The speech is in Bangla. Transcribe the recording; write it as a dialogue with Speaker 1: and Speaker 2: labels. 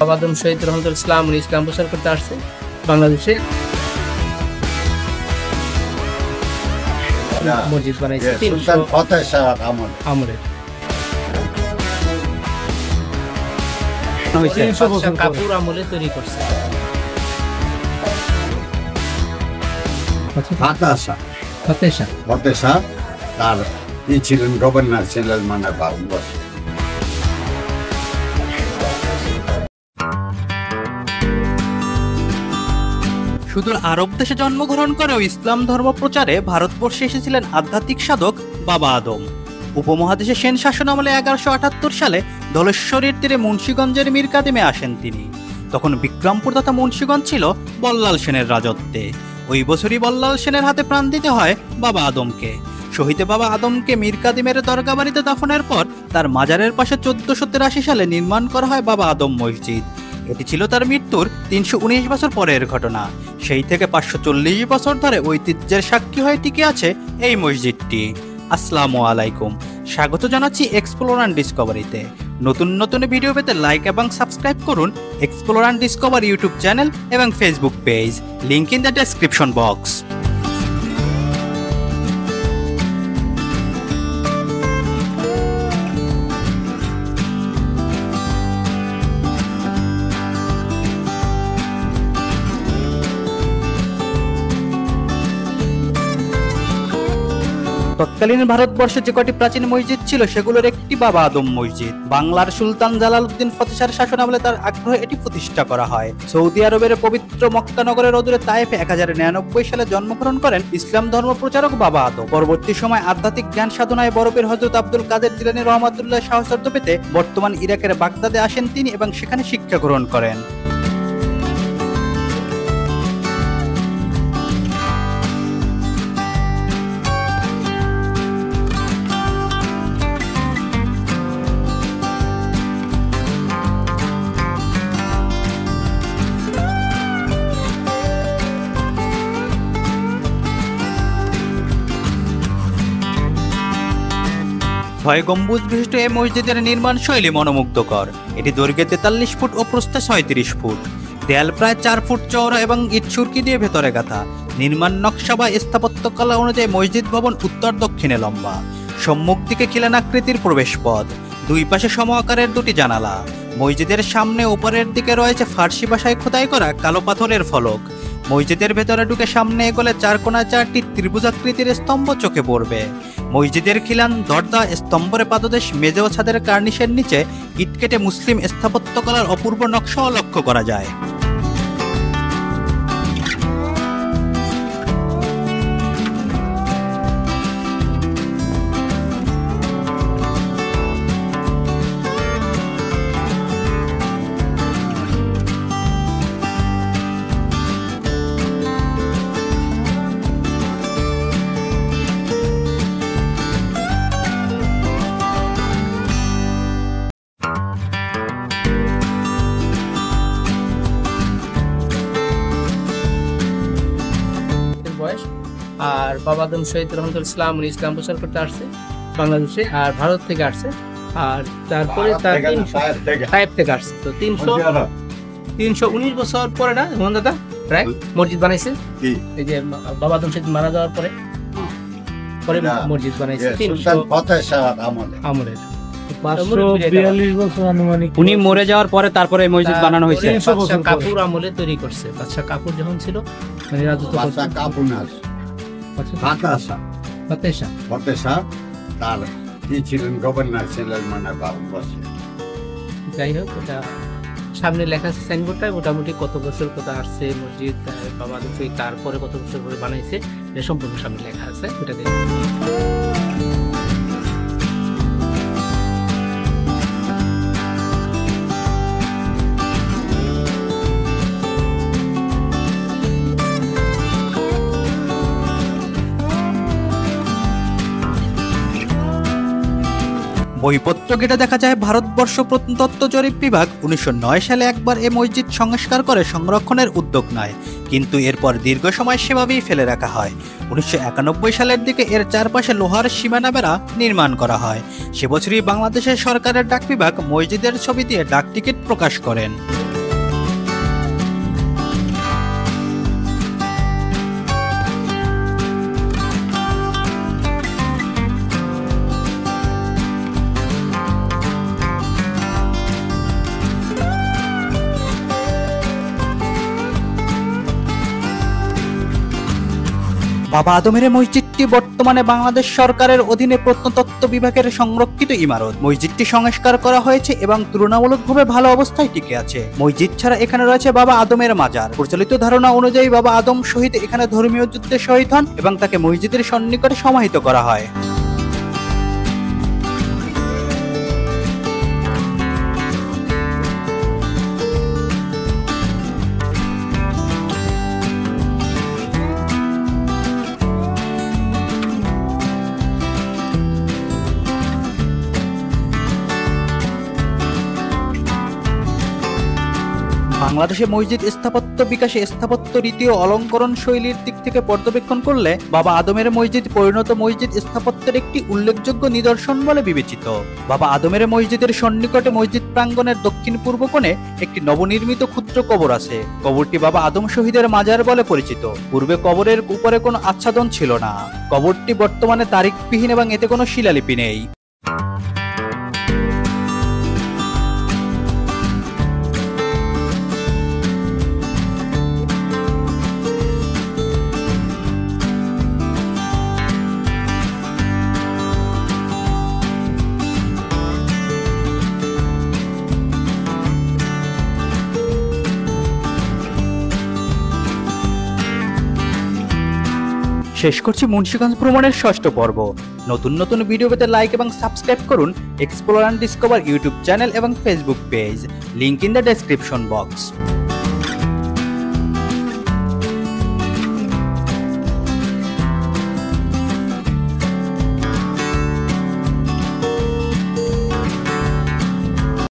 Speaker 1: বাবা আদম শহীদ রহমতুল্লাহ ইসলাম উনি ইসলাম প্রচার করতে আসছে বাংলাদেশে। মসজিদ বানাইছে আমলের। কাপুর আমলে তৈরি করছে।
Speaker 2: তার ছিলেন গভর্নর ছিলেন মানে ভারতবর্ষ।
Speaker 3: সুদূর আরব দেশে জন্মগ্রহণ করেও ইসলাম ধর্ম প্রচারে ভারতবর্ষে এসেছিলেন আধ্যাত্মিক সাধক বাবা আদম। উপমহাদেশে সেন শাসন আমলে 1178 সালে ধলেশ্বরীর তীরে মুন্সীগঞ্জের মীরকাদিমে আসেন তিনি। তখন বিক্রমপুর তথা মুন্সীগঞ্জ ছিল বল্লাল সেনের রাজত্বে। ওই বছরই বল্লাল সেনের হাতে প্রাণ দিতে হয় বাবা আদমকে। শহীদে বাবা আদমকে মীরকাদিমের দরগা বাড়িতে দাফনের পর তার মাজারের পাশে 1483 সালে নির্মাণ করা হয় বাবা আদম মসজিদ। এটি ছিল তার মৃত্যুর 319 বছর পরের ঘটনা। সেই থেকে 540 বছর ধরে ঐতিহ্যের সাক্ষী হয়ে টিকে আছে এই মসজিদটি। আসসালামু আলাইকুম, স্বাগত জানাচ্ছি এক্সপ্লোর অ্যান্ড ডিসকভারিতে। নতুন নতুন ভিডিও পেতে লাইক এবং সাবস্ক্রাইব করুন explore and discover YouTube channel এবং Facebook page, link in the description box. তৎকালীন ভারতবর্ষে যে কটি প্রাচীন মসজিদ ছিল সেগুলোর একটি বাবা আদম মসজিদ। বাংলার সুলতান জালালউদ্দিন ফতেহ শাহর শাসনামলে তার আগ্রহে এটি প্রতিষ্ঠা করা হয়। সৌদি আরবের পবিত্র মক্কা নগরের অদূরে তায়েফে 1099 সালে জন্মগ্রহণ করেন ইসলাম ধর্ম প্রচারক বাবা আদম। পরবর্তী সময় আধ্যাত্মিক জ্ঞান সাধনায় বরফের হযরত আব্দুল কাদের জিলানী রহমাতুল্লাহ সাহচর্য পেতে বর্তমান ইরাকের বাগদাদে আসেন তিনি এবং সেখানে শিক্ষা গ্রহণ করেন। ছয় গম্বুজ বিশিষ্ট এই মসজিদের নির্মাণ শৈলী মনোমুগ্ধকর। এটি দৈর্ঘ্যে 43 ফুট ও প্রস্থে 36 ফুট। দেয়াল প্রায় 4 ফুট চওড়া এবং ইট সুরকি দিয়ে ভেতরে গাঁথা। নির্মাণ নকশা বা স্থাপত্যকলা অনুযায়ী মসজিদ ভবন উত্তর দক্ষিণে লম্বা। সম্মুখ দিকে খিলানাকৃতির প্রবেশ পথ, দুই পাশে সম আকারের দুটি জানালা। মসজিদের সামনে উপরের দিকে রয়েছে ফার্সি ভাষায় খোদাই করা কালো পাথরের ফলক। মসজিদের ভেতরে ঢুকে সামনে এগোলে 4 কোণায় 4টি ত্রিভুজাকৃতির স্তম্ভ চোখে পড়বে। মসজিদের খিলান, দরজা, স্তম্ভের পাদদেশ, মেঝে ও ছাদের কার্নিশের নিচে ইট কেটে মুসলিম স্থাপত্যকলার অপূর্ব নকশাও লক্ষ্য করা যায়।
Speaker 1: আর বাবা আদম শহীদ রহমতুল্লাহ ইসলাম উনি ইসলাম প্রচার করতে আসছে বাংলাদেশে, আর ভারত থেকে আসছে। আর তারপরে তার তায়েফ থেকে আসছে। তো 319 বছর পরে না মোহন দাদা প্রায় মসজিদ বানাইছে। এই যে বাবা আদম শহীদ মারা যাওয়ার পরে মসজিদ বানাইছে আমলের।
Speaker 4: 542 বছর আনুমানিক।
Speaker 5: উনি মরে যাওয়ার পরে তারপরে এই মসজিদ বানানো হয়েছে।
Speaker 1: কাপুর আমলে তৈরি করছে। বাদশা কাপুর যখন ছিল মানে রাজত্ব করতে।
Speaker 2: তার ছিলেন গভর্নর ছিলেন মানে ভারতবর্ষ।
Speaker 1: যাই হোক, ওটা সামনে লেখা আছে সাইনবোর্ডটা, মোটামুটি কত বছর কত আসছে মসজিদ বাবা আদম শহীদ, তারপরে কত বছর পরে বানাইছে সম্পূর্ণ সামনে লেখা আছে, ওটা দেখে।
Speaker 3: বইপত্র ঘেটে দেখা যায় ভারতবর্ষ প্রত্নতত্ত্ব জরিপ বিভাগ 1909 সালে একবার এই মসজিদ সংস্কার করে সংরক্ষণের উদ্যোগ নেয়, কিন্তু এরপর দীর্ঘ সময় সেভাবেই ফেলে রাখা হয়। 1991 সালের দিকে এর চারপাশে লোহার সীমানা বেড়া নির্মাণ করা হয়। সে বছরই বাংলাদেশের সরকারের ডাক বিভাগ মসজিদের ছবি দিয়ে ডাক টিকিট প্রকাশ করেন। বাবা আদমের এই মসজিদটি বর্তমানে বাংলাদেশ সরকারের অধীনে প্রত্নতত্ত্ব বিভাগের সংরক্ষিত ইমারত। মসজিদটি সংস্কার করা হয়েছে এবং তুলনামূলকভাবে ভালো অবস্থায় টিকে আছে। মসজিদ ছাড়া এখানে রয়েছে বাবা আদমের মাজার। প্রচলিত ধারণা অনুযায়ী বাবা আদম শহীদ এখানে ধর্মীয় যুদ্ধে শহীদ হন এবং তাকে মসজিদের সন্নিকটে সমাহিত করা হয়। বাংলাদেশে মসজিদ স্থাপত্য বিকাশে স্থাপত্য রীতি ও অলঙ্করণ শৈলীর দিক থেকে পর্যবেক্ষণ করলে বাবা আদমের মসজিদ পরিণত মসজিদ স্থাপত্যের একটি উল্লেখযোগ্য নিদর্শন বলে বিবেচিত। বাবা আদমের মসজিদের সন্নিকটে মসজিদ প্রাঙ্গণের দক্ষিণ পূর্ব কোণে একটি নবনির্মিত ক্ষুদ্র কবর আছে। কবরটি বাবা আদম শহীদের মাজার বলে পরিচিত। পূর্বে কবরের উপরে কোনো আচ্ছাদন ছিল না। কবরটি বর্তমানে তারিখবিহীন এবং এতে কোনো শিলালিপি নেই। শেষ করছি মুন্সিগঞ্জ ভ্রমণের ৬ষ্ঠ পর্ব। নতুন নতুন ভিডিও পেতে লাইক এবং সাবস্ক্রাইব করুন explore and discover YouTube channel এবং Facebook page. Link in the description box.